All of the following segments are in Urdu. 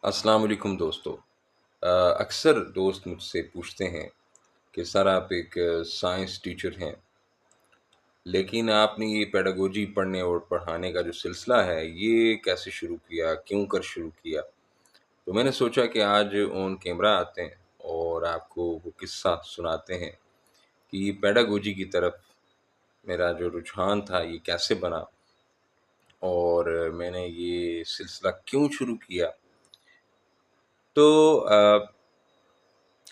السلام علیکم دوستو۔ اکثر دوست مجھ سے پوچھتے ہیں کہ سر آپ ایک سائنس ٹیچر ہیں، لیکن آپ نے یہ پیڈاگوجی پڑھنے اور پڑھانے کا جو سلسلہ ہے یہ کیسے شروع کیا، کیوں کر شروع کیا؟ تو میں نے سوچا کہ آج آن کیمرہ آتے ہیں اور آپ کو وہ قصہ سناتے ہیں کہ یہ پیڈاگوجی کی طرف میرا جو رجحان تھا یہ کیسے بنا، اور میں نے یہ سلسلہ کیوں شروع کیا۔ تو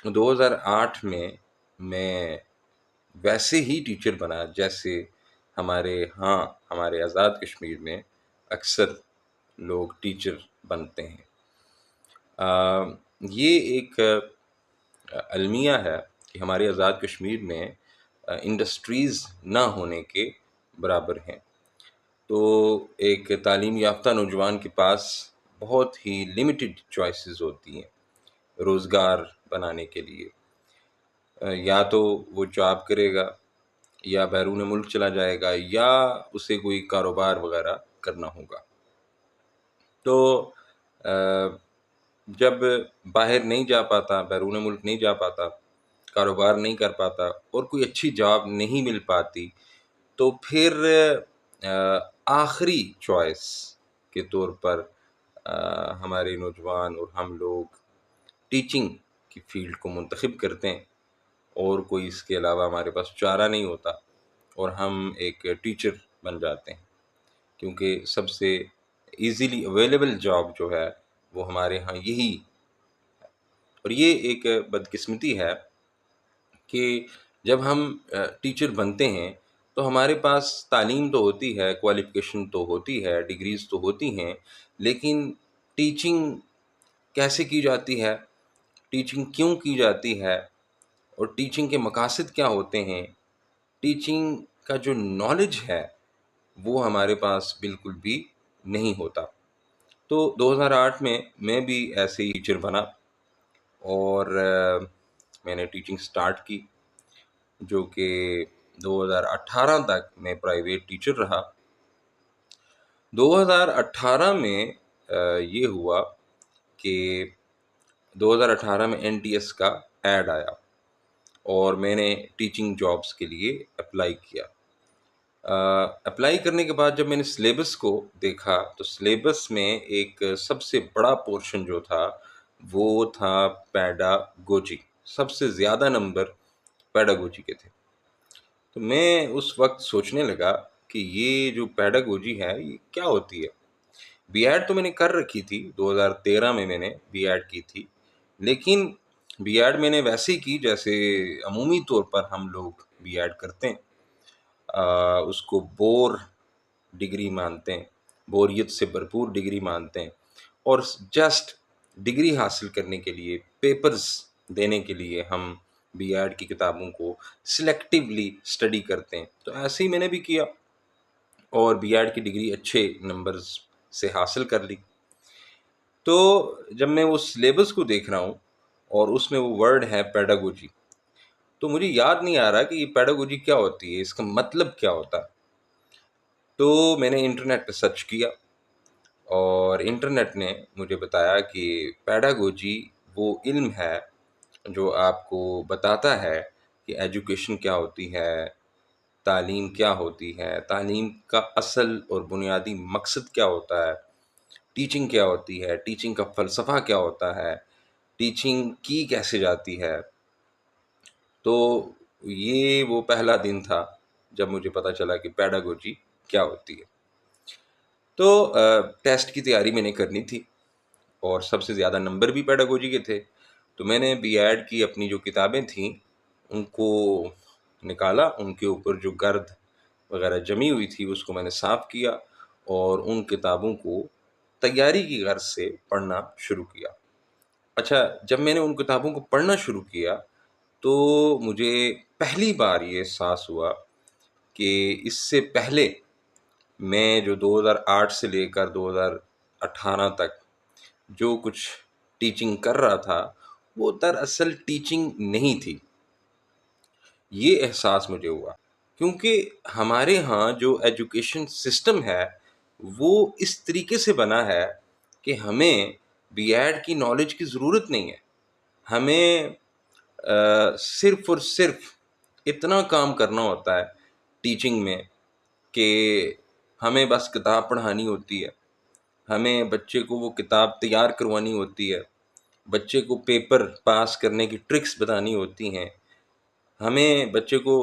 2008 میں میں ویسے ہی ٹیچر بنا جیسے ہمارے آزاد کشمیر میں اکثر لوگ ٹیچر بنتے ہیں۔ یہ ایک المیہ ہے کہ ہمارے آزاد کشمیر میں انڈسٹریز نہ ہونے کے برابر ہیں۔ تو ایک تعلیم یافتہ نوجوان کے پاس بہت ہی لمیٹڈ چوائسیز ہوتی ہیں روزگار بنانے کے لیے۔ یا تو وہ جاب کرے گا، یا بیرون ملک چلا جائے گا، یا اسے کوئی کاروبار وغیرہ کرنا ہوگا۔ تو جب باہر نہیں جا پاتا، بیرون ملک نہیں جا پاتا، کاروبار نہیں کر پاتا اور کوئی اچھی جاب نہیں مل پاتی، تو پھر آخری چوائس کے طور پر ہمارے نوجوان اور ہم لوگ ٹیچنگ کی فیلڈ کو منتخب کرتے ہیں، اور کوئی اس کے علاوہ ہمارے پاس چارہ نہیں ہوتا، اور ہم ایک ٹیچر بن جاتے ہیں، کیونکہ سب سے ایزیلی اویلیبل جاب جو ہے وہ ہمارے ہاں یہی۔ اور یہ ایک بدقسمتی ہے کہ جب ہم ٹیچر بنتے ہیں تو ہمارے پاس تعلیم تو ہوتی ہے، کوالیفیکیشن تو ہوتی ہے، ڈگریز تو ہوتی ہیں، لیکن ٹیچنگ کیسے کی جاتی ہے، ٹیچنگ کیوں کی جاتی ہے، اور ٹیچنگ کے مقاصد کیا ہوتے ہیں، ٹیچنگ کا جو نالج ہے وہ ہمارے پاس بالکل بھی نہیں ہوتا۔ تو 2008 میں بھی ایسے ہی ٹیچر بنا، اور میں نے ٹیچنگ سٹارٹ کی، جو کہ 2018 تک میں پرائیویٹ ٹیچر رہا۔ 2018 میں یہ ہوا کہ 2018 میں NTS کا ایڈ آیا، اور میں نے ٹیچنگ جابس کے لیے اپلائی کیا۔ اپلائی کرنے کے بعد جب میں نے سلیبس کو دیکھا تو سلیبس میں ایک سب سے بڑا پورشن جو تھا وہ تھا پیڈاگوجی، سب سے زیادہ نمبر پیڈاگوجی کے تھے۔ تو میں اس وقت سوچنے لگا کہ یہ جو پیڈاگوجی ہے یہ کیا ہوتی ہے۔ بی ایڈ تو میں نے کر رکھی تھی، 2013 میں نے بی ایڈ کی تھی، لیکن بی ایڈ میں نے ویسے ہی کی جیسے عمومی طور پر ہم لوگ بی ایڈ کرتے ہیں۔ اس کو بور ڈگری مانتے ہیں، بوریت سے بھرپور ڈگری مانتے ہیں، اور جسٹ ڈگری حاصل کرنے کے لیے، پیپرز دینے کے لیے ہم بی ایڈ کی کتابوں کو سلیکٹیولی اسٹڈی کرتے ہیں۔ تو ایسے ہی میں نے بھی کیا، اور بی ایڈ کی ڈگری اچھے نمبرز سے حاصل کر لی۔ تو جب میں وہ سلیبس کو دیکھ رہا ہوں اور اس میں وہ ورڈ ہے پیڈاگوجی، تو مجھے یاد نہیں آ رہا کہ یہ پیڈاگوجی کیا ہوتی ہے، اس کا مطلب کیا ہوتا ہے۔ تو میں نے انٹرنیٹ پہ سرچ کیا، اور انٹرنیٹ نے مجھے بتایا کہ پیڈاگوجی وہ علم ہے جو آپ کو بتاتا ہے کہ ایجوکیشن کیا ہوتی ہے، تعلیم کیا ہوتی ہے، تعلیم کا اصل اور بنیادی مقصد کیا ہوتا ہے، ٹیچنگ کیا ہوتی ہے، ٹیچنگ کا فلسفہ کیا ہوتا ہے، ٹیچنگ کی کیسے جاتی ہے۔ تو یہ وہ پہلا دن تھا جب مجھے پتہ چلا کہ پیڈاگوجی کیا ہوتی ہے۔ تو ٹیسٹ کی تیاری میں نے کرنی تھی، اور سب سے زیادہ نمبر بھی پیڈاگوجی کے تھے، تو میں نے بی ایڈ کی اپنی جو کتابیں تھیں ان کو نکالا، ان کے اوپر جو گرد وغیرہ جمی ہوئی تھی اس کو میں نے صاف کیا، اور ان کتابوں کو تیاری کی غرض سے پڑھنا شروع کیا۔ اچھا، جب میں نے ان کتابوں کو پڑھنا شروع کیا تو مجھے پہلی بار یہ احساس ہوا کہ اس سے پہلے میں جو 2008 سے لے کر 2018 تک جو کچھ ٹیچنگ کر رہا تھا وہ دراصل ٹیچنگ نہیں تھی۔ یہ احساس مجھے ہوا کیونکہ ہمارے ہاں جو ایجوکیشن سسٹم ہے وہ اس طریقے سے بنا ہے کہ ہمیں بی ایڈ کی نالج کی ضرورت نہیں ہے. ہمیں صرف اور صرف اتنا کام کرنا ہوتا ہے ٹیچنگ میں کہ ہمیں بس کتاب پڑھانی ہوتی ہے، ہمیں بچے کو وہ کتاب تیار کروانی ہوتی ہے، بچے کو پیپر پاس کرنے کی ٹرکس بتانی ہوتی ہیں، ہمیں بچے کو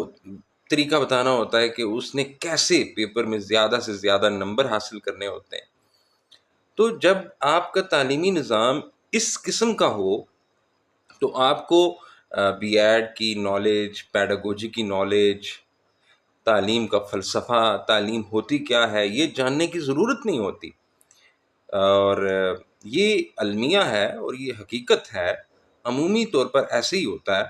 طریقہ بتانا ہوتا ہے کہ اس نے کیسے پیپر میں زیادہ سے زیادہ نمبر حاصل کرنے ہوتے ہیں. تو جب آپ کا تعلیمی نظام اس قسم کا ہو تو آپ کو بی ایڈ کی نالج، پیڈاگوجی کی نالج، تعلیم کا فلسفہ، تعلیم ہوتی کیا ہے، یہ جاننے کی ضرورت نہیں ہوتی. اور یہ المیہ ہے اور یہ حقیقت ہے، عمومی طور پر ایسے ہی ہوتا ہے.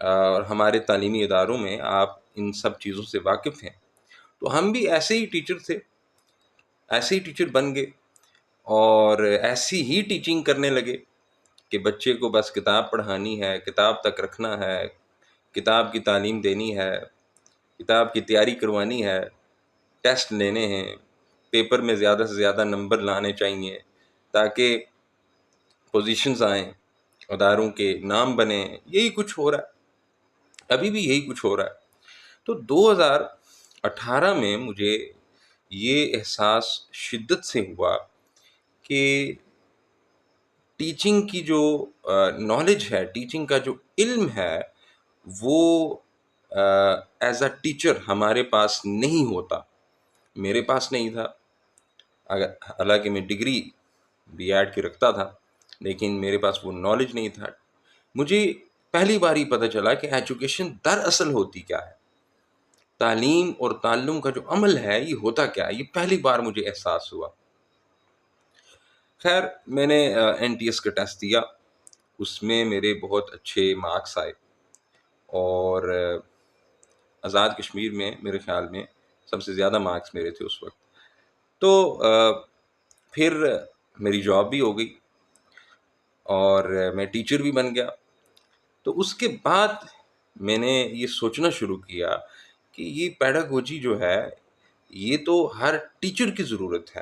اور ہمارے تعلیمی اداروں میں آپ ان سب چیزوں سے واقف ہیں. تو ہم بھی ایسے ہی ٹیچر تھے، ایسے ہی ٹیچر بن گئے اور ایسی ہی ٹیچنگ کرنے لگے کہ بچے کو بس کتاب پڑھانی ہے، کتاب تک رکھنا ہے، کتاب کی تعلیم دینی ہے، کتاب کی تیاری کروانی ہے، ٹیسٹ لینے ہیں، پیپر میں زیادہ سے زیادہ نمبر لانے چاہیے تاکہ پوزیشنز آئیں، اداروں کے نام بنیں. یہی کچھ ہو رہا ہے، ابھی بھی یہی کچھ ہو رہا ہے. تو 2018 میں مجھے یہ احساس شدت سے ہوا کہ ٹیچنگ کی جو نالج ہے، ٹیچنگ کا جو علم ہے، وہ ایز اے ٹیچر ہمارے پاس نہیں ہوتا. میرے پاس نہیں تھا، حالانکہ میں ڈگری بی ایڈ کی رکھتا تھا، لیکن میرے پاس وہ نالج نہیں تھا. مجھے پہلی بار ہی پتہ چلا کہ ایجوکیشن دراصل ہوتی کیا ہے، تعلیم اور تعلم کا جو عمل ہے یہ ہوتا کیا ہے، یہ پہلی بار مجھے احساس ہوا. خیر، میں نے این ٹی ایس کا ٹیسٹ دیا، اس میں میرے بہت اچھے مارکس آئے اور آزاد کشمیر میں میرے خیال میں سب سے زیادہ مارکس میرے تھے اس وقت. تو پھر میری جاب بھی ہو گئی اور میں ٹیچر بھی بن گیا. تو اس کے بعد میں نے یہ سوچنا شروع کیا کہ یہ پیڈاگوجی جو ہے یہ تو ہر ٹیچر کی ضرورت ہے،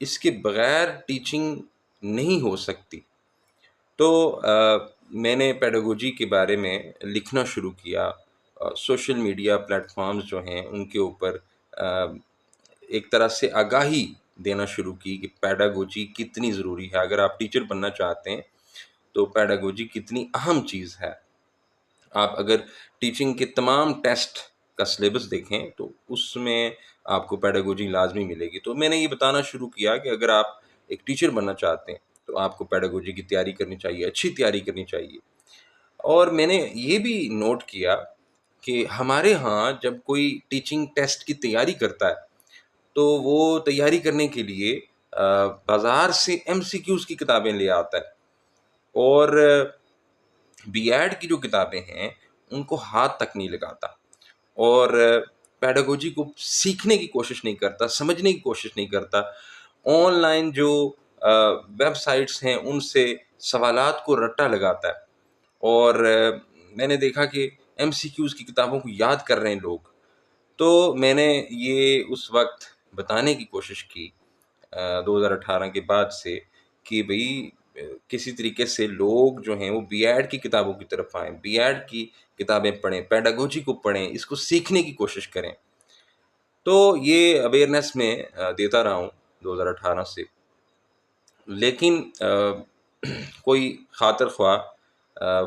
اس کے بغیر ٹیچنگ نہیں ہو سکتی. تو میں نے پیڈاگوجی کے بارے میں لکھنا شروع کیا. سوشل میڈیا پلیٹ فارمز جو ہیں ان کے اوپر ایک طرح سے آگاہی دینا شروع کی کہ پیڈاگوجی کتنی ضروری ہے. اگر آپ ٹیچر بننا چاہتے ہیں تو پیڈاگوجی کتنی اہم چیز ہے. آپ اگر ٹیچنگ کے تمام ٹیسٹ کا سلیبس دیکھیں تو اس میں آپ کو پیڈاگوجی لازمی ملے گی. تو میں نے یہ بتانا شروع کیا کہ اگر آپ ایک ٹیچر بننا چاہتے ہیں تو آپ کو پیڈاگوجی کی تیاری کرنی چاہیے، اچھی تیاری کرنی چاہیے. اور میں نے یہ بھی نوٹ کیا کہ ہمارے ہاں جب کوئی ٹیچنگ ٹیسٹ کی تیاری کرتا ہے تو وہ تیاری کرنے کے لیے بازار سے ایم سی کیوز کی کتابیں لے آتا ہے اور بی ایڈ کی جو کتابیں ہیں ان کو ہاتھ تک نہیں لگاتا اور پیڈاگوجی کو سیکھنے کی کوشش نہیں کرتا، سمجھنے کی کوشش نہیں کرتا. آن لائن جو ویب سائٹس ہیں ان سے سوالات کو رٹا لگاتا ہے اور میں نے دیکھا کہ ایم سی کیوز کی کتابوں کو یاد کر رہے ہیں لوگ. تو میں نے یہ اس وقت بتانے کی کوشش کی 2018 کے بعد سے کہ بھئی کسی طریقے سے لوگ جو ہیں وہ بی ایڈ کی کتابوں کی طرف آئیں، بی ایڈ کی کتابیں پڑھیں، پیڈاگوجی کو پڑھیں، اس کو سیکھنے کی کوشش کریں. تو یہ اویئرنیس میں دیتا رہا ہوں 2018 سے. لیکن کوئی خاطر خواہ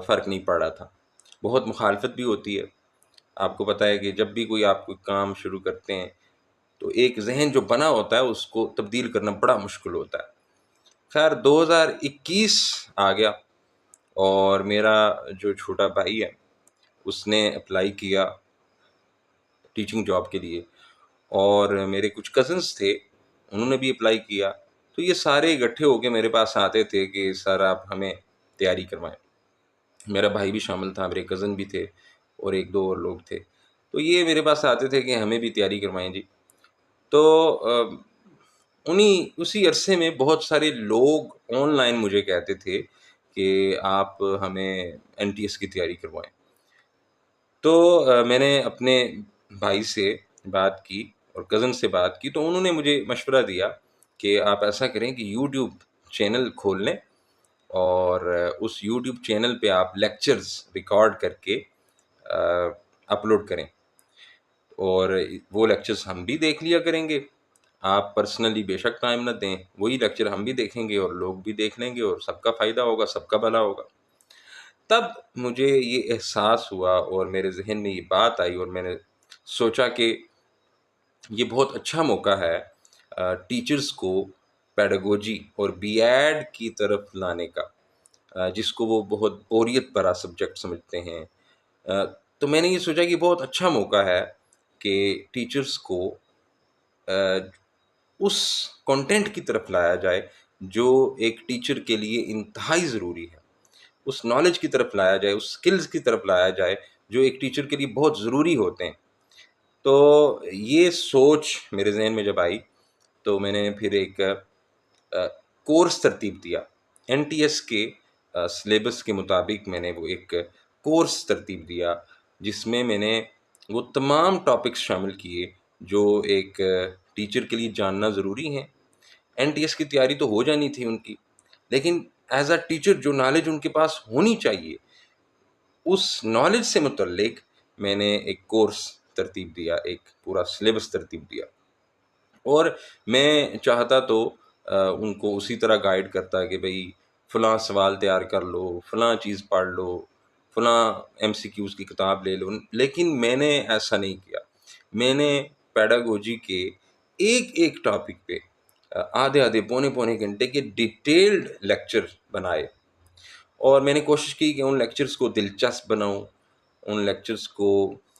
فرق نہیں پڑ رہا تھا، بہت مخالفت بھی ہوتی ہے. آپ کو پتہ ہے کہ جب بھی کوئی آپ کوئی کام شروع کرتے ہیں تو ایک ذہن جو بنا ہوتا ہے اس کو تبدیل کرنا بڑا مشکل ہوتا ہے. خیر 2021 آ گیا اور میرا جو چھوٹا بھائی ہے اس نے اپلائی کیا ٹیچنگ جاب کے لیے اور میرے کچھ کزنس تھے انہوں نے بھی اپلائی کیا. تو یہ سارے اکٹھے ہو کے میرے پاس آتے تھے کہ سر آپ ہمیں تیاری کروائیں. میرا بھائی بھی شامل تھا، میرے کزن بھی تھے اور ایک دو اور لوگ تھے. تو یہ میرے پاس آتے تھے کہ ہمیں بھی تیاری کروائیں جی. تو اسی عرصے میں بہت سارے لوگ آن لائن مجھے کہتے تھے کہ آپ ہمیں این ٹی ایس کی تیاری کروائیں. تو میں نے اپنے بھائی سے بات کی اور کزن سے بات کی تو انہوں نے مجھے مشورہ دیا کہ آپ ایسا کریں کہ یوٹیوب چینل کھول لیں اور اس یوٹیوب چینل پہ آپ لیکچرز ریکارڈ کر کے اپلوڈ کریں، اور وہ لیکچرز ہم بھی دیکھ لیا کریں گے. آپ پرسنلی بے شک ٹائم نہ دیں، وہی لیکچر ہم بھی دیکھیں گے اور لوگ بھی دیکھ لیں گے، اور سب کا فائدہ ہوگا، سب کا بھلا ہوگا. تب مجھے یہ احساس ہوا اور میرے ذہن میں یہ بات آئی، اور میں نے سوچا کہ یہ بہت اچھا موقع ہے ٹیچرز کو پیڈاگوجی اور بی ایڈ کی طرف لانے کا، جس کو وہ بہت بوریت بھرا سبجیکٹ سمجھتے ہیں. تو میں نے یہ سوچا کہ بہت اچھا موقع ہے کہ ٹیچرز کو اس کنٹینٹ کی طرف لایا جائے جو ایک ٹیچر کے لیے انتہائی ضروری ہے، اس نالج کی طرف لایا جائے، اس سکلز کی طرف لایا جائے جو ایک ٹیچر کے لیے بہت ضروری ہوتے ہیں. تو یہ سوچ میرے ذہن میں جب آئی تو میں نے پھر ایک کورس ترتیب دیا. این ٹی ایس کے سلیبس کے مطابق میں نے وہ ایک کورس ترتیب دیا جس میں نے وہ تمام ٹاپکس شامل کیے جو ایک ٹیچر کے لیے جاننا ضروری ہیں. این ٹی ایس کی تیاری تو ہو جانی تھی ان کی، لیکن ایز اے ٹیچر جو نالج ان کے پاس ہونی چاہیے، اس نالج سے متعلق میں نے ایک کورس ترتیب دیا، ایک پورا سلیبس ترتیب دیا. اور میں چاہتا تو ان کو اسی طرح گائیڈ کرتا کہ بھئی فلاں سوال تیار کر لو، فلاں چیز پڑھ لو، فلاں ایم سی کیوز کی کتاب لے لو، لیکن میں نے ایسا نہیں کیا. میں نے پیڈاگوجی کے ایک ایک ٹاپک پہ آدھے آدھے پونے پونے گھنٹے کے ڈیٹیلڈ لیکچر بنائے، اور میں نے کوشش کی کہ ان لیکچرز کو دلچسپ بناؤں، ان لیکچرز کو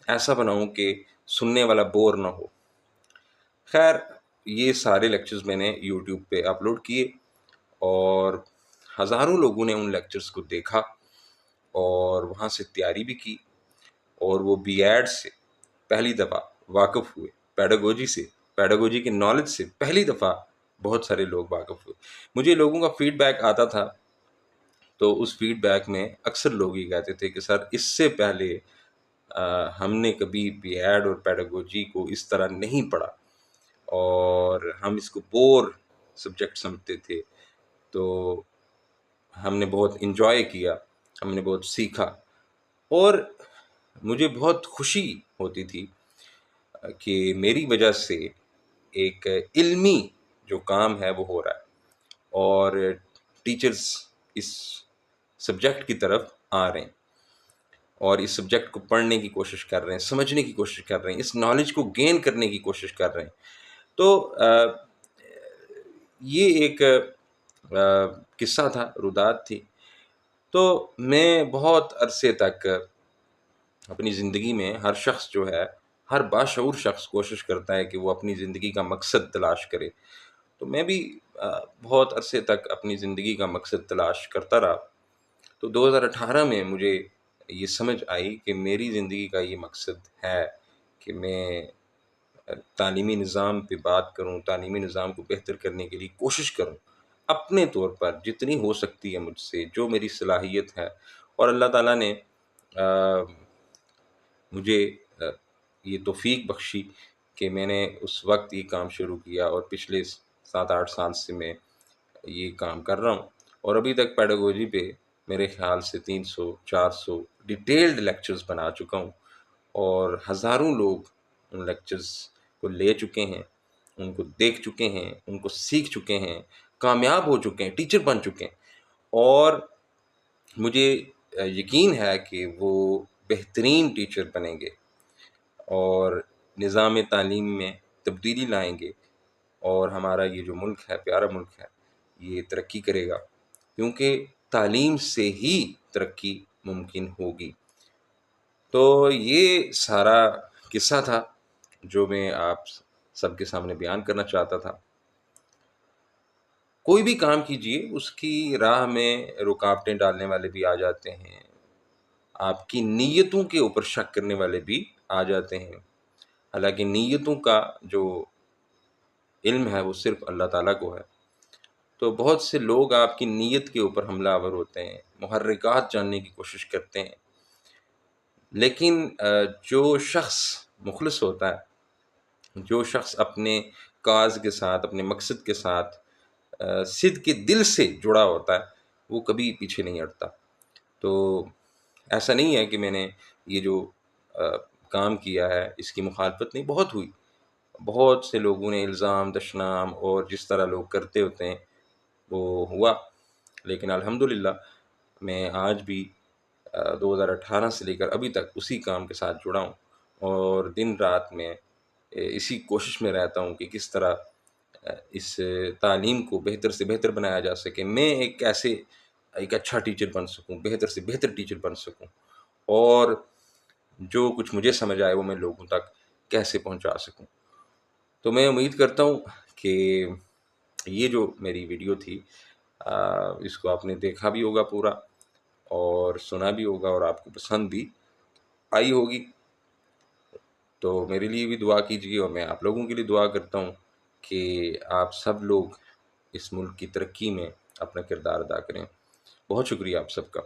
ایسا بناؤں کہ سننے والا بور نہ ہو. خیر، یہ سارے لیکچرز میں نے یوٹیوب پہ اپلوڈ کیے، اور ہزاروں لوگوں نے ان لیکچرز کو دیکھا اور وہاں سے تیاری بھی کی، اور وہ بی ایڈ سے پہلی دفعہ واقف ہوئے، پیڈاگوجی سے، پیڈاگوجی کے نالج سے پہلی دفعہ بہت سارے لوگ واقف ہوئے. مجھے لوگوں کا فیڈ بیک آتا تھا، تو اس فیڈ بیک میں اکثر لوگ یہ کہتے تھے کہ سر اس سے پہلے ہم نے کبھی بی ایڈ اور پیڈاگوجی کو اس طرح نہیں پڑھا، اور ہم اس کو بور سبجیکٹ سمجھتے تھے. تو ہم نے بہت انجوائے کیا، ہم نے بہت سیکھا، اور مجھے بہت خوشی ہوتی تھی کہ میری وجہ سے ایک علمی جو کام ہے وہ ہو رہا ہے، اور ٹیچرز اس سبجیکٹ کی طرف آ رہے ہیں، اور اس سبجیکٹ کو پڑھنے کی کوشش کر رہے ہیں، سمجھنے کی کوشش کر رہے ہیں، اس نالج کو گین کرنے کی کوشش کر رہے ہیں. تو یہ ایک قصہ تھا، روداد تھی. تو میں بہت عرصے تک اپنی زندگی میں، ہر شخص جو ہے، ہر باشعور شخص کوشش کرتا ہے کہ وہ اپنی زندگی کا مقصد تلاش کرے. تو میں بھی بہت عرصے تک اپنی زندگی کا مقصد تلاش کرتا رہا. تو 2018 میں مجھے یہ سمجھ آئی کہ میری زندگی کا یہ مقصد ہے کہ میں تعلیمی نظام پہ بات کروں، تعلیمی نظام کو بہتر کرنے کے لیے کوشش کروں، اپنے طور پر جتنی ہو سکتی ہے مجھ سے، جو میری صلاحیت ہے. اور اللہ تعالیٰ نے مجھے یہ توفیق بخشی کہ میں نے اس وقت یہ کام شروع کیا، اور پچھلے 7-8 سال سے میں یہ کام کر رہا ہوں. اور ابھی تک پیڈاگوجی پہ میرے خیال سے 300-400 ڈیٹیلڈ لیکچرز بنا چکا ہوں، اور ہزاروں لوگ ان لیکچرز کو لے چکے ہیں، ان کو دیکھ چکے ہیں، ان کو سیکھ چکے ہیں، کامیاب ہو چکے ہیں، ٹیچر بن چکے ہیں. اور مجھے یقین ہے کہ وہ بہترین ٹیچر بنیں گے، اور نظام تعلیم میں تبدیلی لائیں گے، اور ہمارا یہ جو ملک ہے، پیارا ملک ہے، یہ ترقی کرے گا، کیونکہ تعلیم سے ہی ترقی ممکن ہوگی. تو یہ سارا قصہ تھا جو میں آپ سب کے سامنے بیان کرنا چاہتا تھا. کوئی بھی کام کیجئے، اس کی راہ میں رکاوٹیں ڈالنے والے بھی آ جاتے ہیں، آپ کی نیتوں کے اوپر شک کرنے والے بھی آ جاتے ہیں. حالانکہ نیتوں کا جو علم ہے وہ صرف اللہ تعالیٰ کو ہے. تو بہت سے لوگ آپ کی نیت کے اوپر حملہ آور ہوتے ہیں، محرکات جاننے کی کوشش کرتے ہیں، لیکن جو شخص مخلص ہوتا ہے، جو شخص اپنے کاز کے ساتھ، اپنے مقصد کے ساتھ صدق کے دل سے جڑا ہوتا ہے وہ کبھی پیچھے نہیں ہٹتا۔ تو ایسا نہیں ہے کہ میں نے یہ جو کام کیا ہے اس کی مخالفت نہیں، بہت ہوئی، بہت سے لوگوں نے الزام دشنام اور جس طرح لوگ کرتے ہوتے ہیں وہ ہوا، لیکن الحمدللہ میں آج بھی 2018 سے لے کر ابھی تک اسی کام کے ساتھ جڑا ہوں، اور دن رات میں اسی کوشش میں رہتا ہوں کہ کس طرح اس تعلیم کو بہتر سے بہتر بنایا جا سکے، میں ایک اچھا ٹیچر بن سکوں، بہتر سے بہتر ٹیچر بن سکوں، اور جو کچھ مجھے سمجھ آئے وہ میں لوگوں تک کیسے پہنچا سکوں۔ تو میں امید کرتا ہوں کہ یہ جو میری ویڈیو تھی اس کو آپ نے دیکھا بھی ہوگا پورا اور سنا بھی ہوگا اور آپ کو پسند بھی آئی ہوگی۔ تو میرے لیے بھی دعا کیجیے، اور میں آپ لوگوں کے لیے دعا کرتا ہوں کہ آپ سب لوگ اس ملک کی ترقی میں اپنا کردار ادا کریں۔ بہت شکریہ آپ سب کا۔